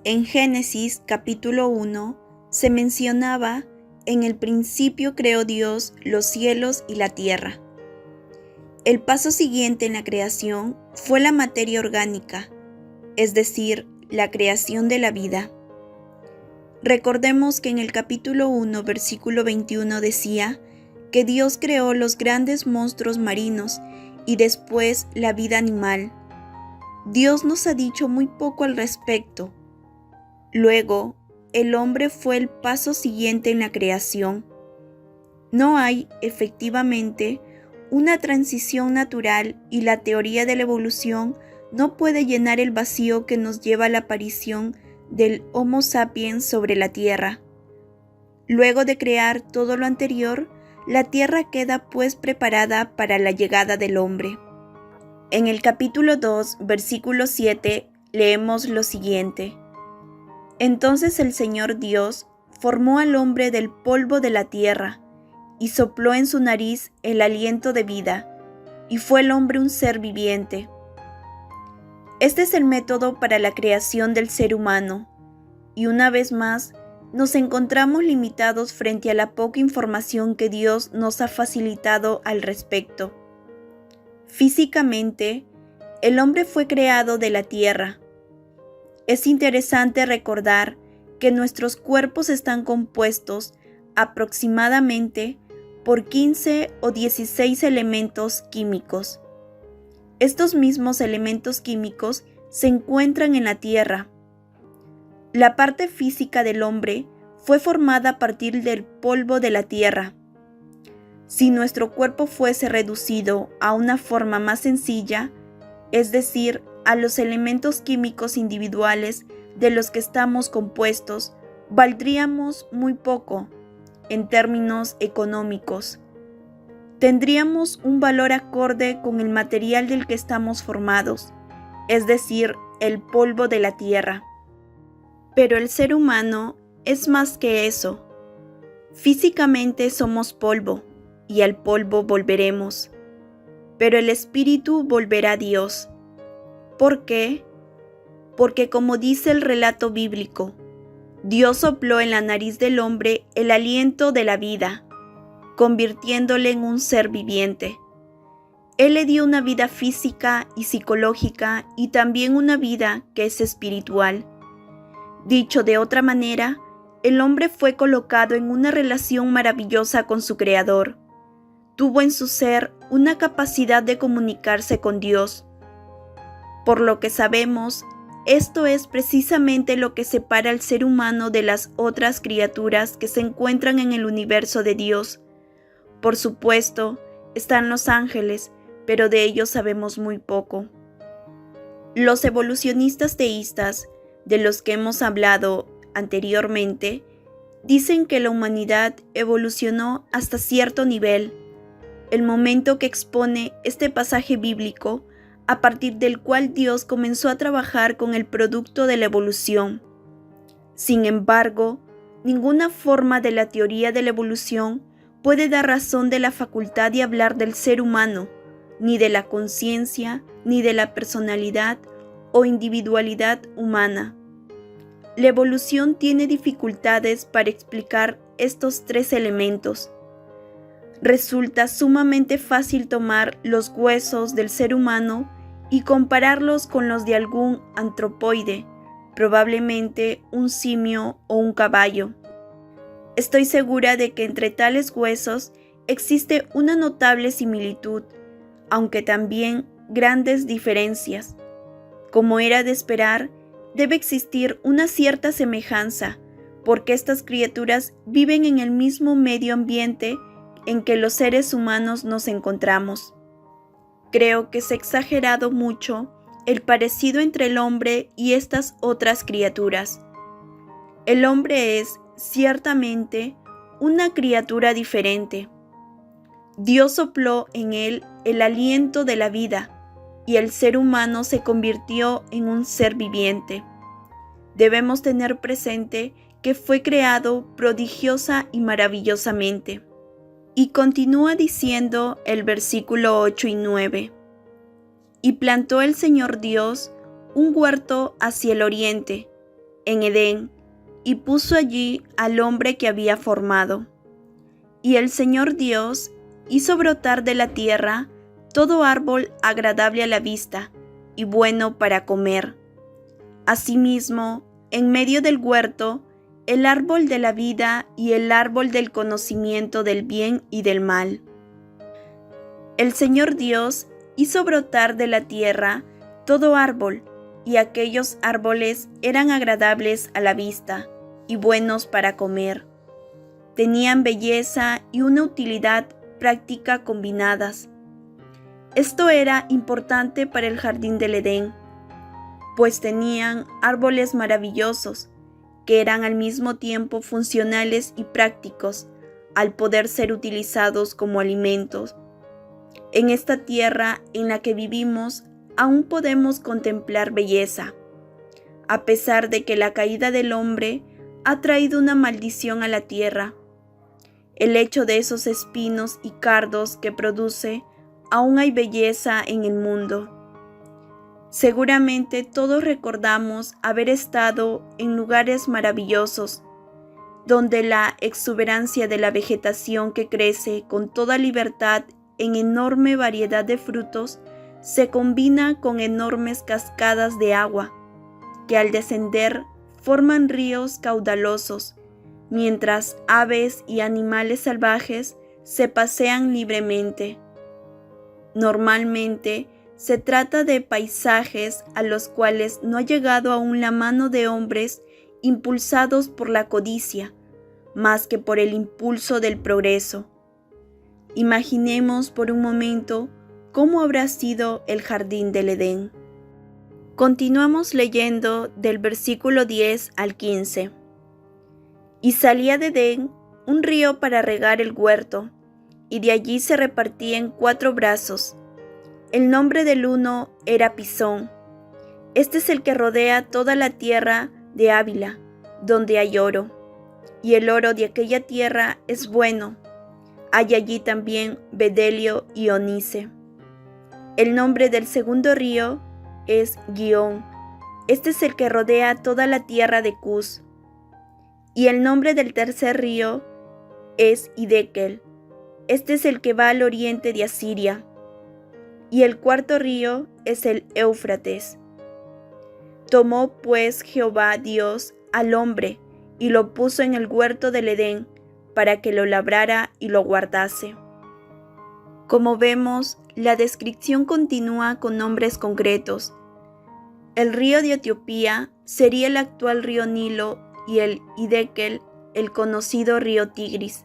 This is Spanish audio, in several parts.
En Génesis capítulo 1 se mencionaba: en el principio creó Dios los cielos y la tierra. El paso siguiente en la creación fue la materia orgánica, es decir, la creación de la vida. Recordemos que en el capítulo 1, versículo 21 decía que Dios creó los grandes monstruos marinos y después la vida animal. Dios nos ha dicho muy poco al respecto. Luego, el hombre fue el paso siguiente en la creación. No hay, efectivamente, una transición natural y la teoría de la evolución no puede llenar el vacío que nos lleva a la aparición del Homo sapiens sobre la Tierra. Luego de crear todo lo anterior, la Tierra queda pues preparada para la llegada del hombre. En el capítulo 2, versículo 7, leemos lo siguiente: Entonces el Señor Dios formó al hombre del polvo de la tierra, y sopló en su nariz el aliento de vida, y fue el hombre un ser viviente. Este es el método para la creación del ser humano, y una vez más nos encontramos limitados frente a la poca información que Dios nos ha facilitado al respecto. Físicamente, el hombre fue creado de la tierra. Es interesante recordar que nuestros cuerpos están compuestos aproximadamente por 15 o 16 elementos químicos. Estos mismos elementos químicos se encuentran en la Tierra. La parte física del hombre fue formada a partir del polvo de la Tierra. Si nuestro cuerpo fuese reducido a una forma más sencilla, es decir, a los elementos químicos individuales de los que estamos compuestos, valdríamos muy poco en términos económicos. Tendríamos un valor acorde con el material del que estamos formados, es decir, el polvo de la tierra. Pero el ser humano es más que eso. Físicamente somos polvo, y al polvo volveremos. Pero el espíritu volverá a Dios. ¿Por qué? Porque como dice el relato bíblico, Dios sopló en la nariz del hombre el aliento de la vida, convirtiéndole en un ser viviente. Él le dio una vida física y psicológica y también una vida que es espiritual. Dicho de otra manera, el hombre fue colocado en una relación maravillosa con su Creador. Tuvo en su ser una capacidad de comunicarse con Dios. Por lo que sabemos, esto es precisamente lo que separa al ser humano de las otras criaturas que se encuentran en el universo de Dios. Por supuesto, están los ángeles, pero de ellos sabemos muy poco. Los evolucionistas teístas, de los que hemos hablado anteriormente, dicen que la humanidad evolucionó hasta cierto nivel, el momento que expone este pasaje bíblico, a partir del cual Dios comenzó a trabajar con el producto de la evolución. Sin embargo, ninguna forma de la teoría de la evolución puede dar razón de la facultad de hablar del ser humano, ni de la conciencia, ni de la personalidad o individualidad humana. La evolución tiene dificultades para explicar estos tres elementos. Resulta sumamente fácil tomar los huesos del ser humano y compararlos con los de algún antropoide, probablemente un simio o un caballo. Estoy segura de que entre tales huesos existe una notable similitud, aunque también grandes diferencias. Como era de esperar, debe existir una cierta semejanza, porque estas criaturas viven en el mismo medio ambiente en que los seres humanos nos encontramos. Creo que se ha exagerado mucho el parecido entre el hombre y estas otras criaturas. El hombre es, ciertamente, una criatura diferente. Dios sopló en él el aliento de la vida, y el ser humano se convirtió en un ser viviente. Debemos tener presente que fue creado prodigiosa y maravillosamente. Y continúa diciendo el versículo 8 y 9. Y plantó el Señor Dios un huerto hacia el oriente, en Edén, y puso allí al hombre que había formado. Y el Señor Dios hizo brotar de la tierra todo árbol agradable a la vista y bueno para comer. Asimismo, en medio del huerto, el árbol de la vida y el árbol del conocimiento del bien y del mal. El Señor Dios hizo brotar de la tierra todo árbol, y aquellos árboles eran agradables a la vista y buenos para comer. Tenían belleza y una utilidad práctica combinadas. Esto era importante para el jardín del Edén, pues tenían árboles maravillosos, que eran al mismo tiempo funcionales y prácticos, al poder ser utilizados como alimentos. En esta tierra en la que vivimos, aún podemos contemplar belleza, a pesar de que la caída del hombre ha traído una maldición a la tierra. El hecho de esos espinos y cardos que produce, aún hay belleza en el mundo. Seguramente todos recordamos haber estado en lugares maravillosos, donde la exuberancia de la vegetación que crece con toda libertad en enorme variedad de frutos se combina con enormes cascadas de agua, que al descender forman ríos caudalosos, mientras aves y animales salvajes se pasean libremente. Normalmente se trata de paisajes a los cuales no ha llegado aún la mano de hombres impulsados por la codicia, más que por el impulso del progreso. Imaginemos por un momento cómo habrá sido el jardín del Edén. Continuamos leyendo del versículo 10 al 15. Y salía de Edén un río para regar el huerto, y de allí se repartía en 4 brazos. El nombre del uno era Pisón. Este es el que rodea toda la tierra de Ávila, donde hay oro, y el oro de aquella tierra es bueno. Hay allí también bedelio y onice. El nombre del segundo río es Gihón. Este es el que rodea toda la tierra de Cus. Y el nombre del tercer río es Hiddekel. Este es el que va al oriente de Asiria. Y el cuarto río es el Éufrates. Tomó pues Jehová Dios al hombre y lo puso en el huerto del Edén, para que lo labrara y lo guardase. Como vemos, la descripción continúa con nombres concretos. El río de Etiopía sería el actual río Nilo y el Hiddekel el conocido río Tigris.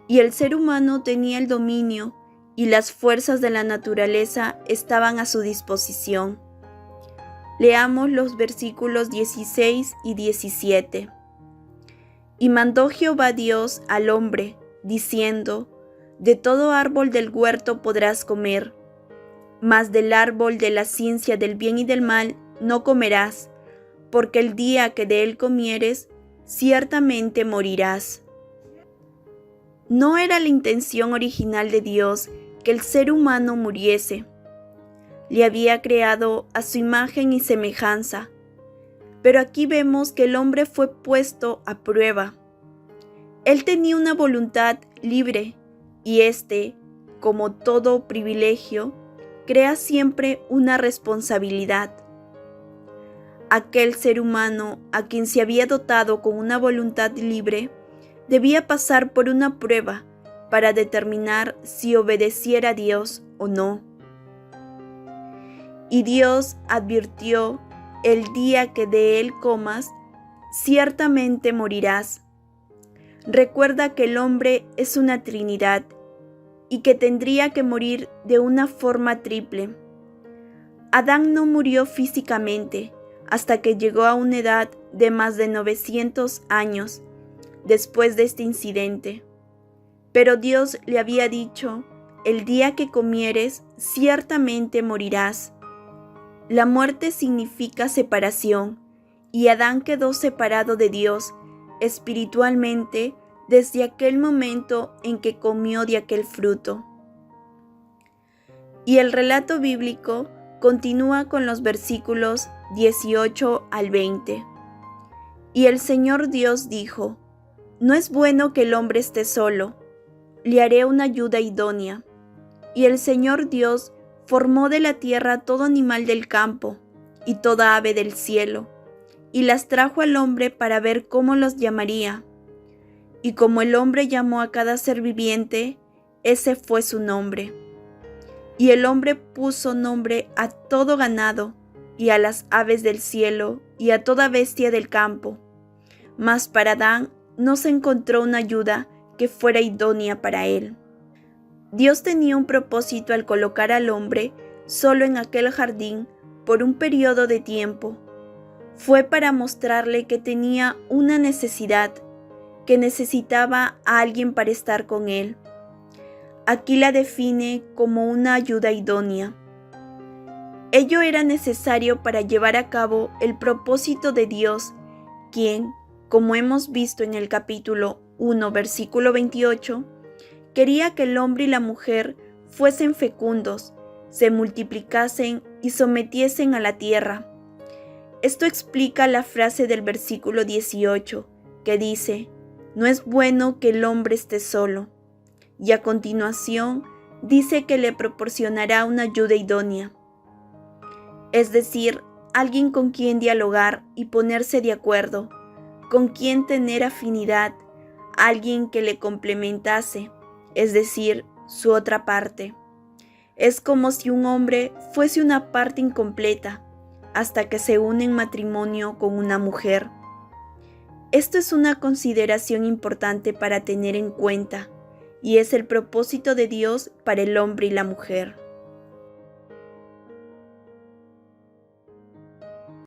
Y el ser humano tenía el dominio y las fuerzas de la naturaleza estaban a su disposición. Leamos los versículos 16 y 17. Y mandó Jehová Dios al hombre, diciendo: de todo árbol del huerto podrás comer, mas del árbol de la ciencia del bien y del mal no comerás, porque el día que de él comieres, ciertamente morirás. No era la intención original de Dios que el ser humano muriese. Le había creado a su imagen y semejanza. Pero aquí vemos que el hombre fue puesto a prueba. Él tenía una voluntad libre y como todo privilegio, crea siempre una responsabilidad. Aquel ser humano a quien se había dotado con una voluntad libre debía pasar por una prueba para determinar si obedeciera a Dios o no. Y Dios advirtió: el día que de él comas, ciertamente morirás. Recuerda que el hombre es una trinidad y que tendría que morir de una forma triple. Adán no murió físicamente hasta que llegó a una edad de más de 900 años después de este incidente. Pero Dios le había dicho: el día que comieres, ciertamente morirás. La muerte significa separación, y Adán quedó separado de Dios espiritualmente desde aquel momento en que comió de aquel fruto. Y el relato bíblico continúa con los versículos 18 al 20. Y el Señor Dios dijo: No es bueno que el hombre esté solo, le haré una ayuda idónea. Y el Señor Dios formó de la tierra todo animal del campo y toda ave del cielo, y las trajo al hombre para ver cómo los llamaría. Y como el hombre llamó a cada ser viviente, ese fue su nombre. Y el hombre puso nombre a todo ganado, y a las aves del cielo, y a toda bestia del campo. Mas para Adán no se encontró una ayuda que fuera idónea para él. Dios tenía un propósito al colocar al hombre solo en aquel jardín por un periodo de tiempo. Fue para mostrarle que tenía una necesidad, que necesitaba a alguien para estar con él. Aquí la define como una ayuda idónea. Ello era necesario para llevar a cabo el propósito de Dios, quien, como hemos visto en el capítulo 1, versículo 28, quería que el hombre y la mujer fuesen fecundos, se multiplicasen y sometiesen a la tierra. Esto explica la frase del versículo 18, que dice: No es bueno que el hombre esté solo. Y a continuación dice que le proporcionará una ayuda idónea, es decir, alguien con quien dialogar y ponerse de acuerdo, con quien tener afinidad, alguien que le complementase, es decir, su otra parte. Es como si un hombre fuese una parte incompleta hasta que se une en matrimonio con una mujer. Esto es una consideración importante para tener en cuenta, y es el propósito de Dios para el hombre y la mujer.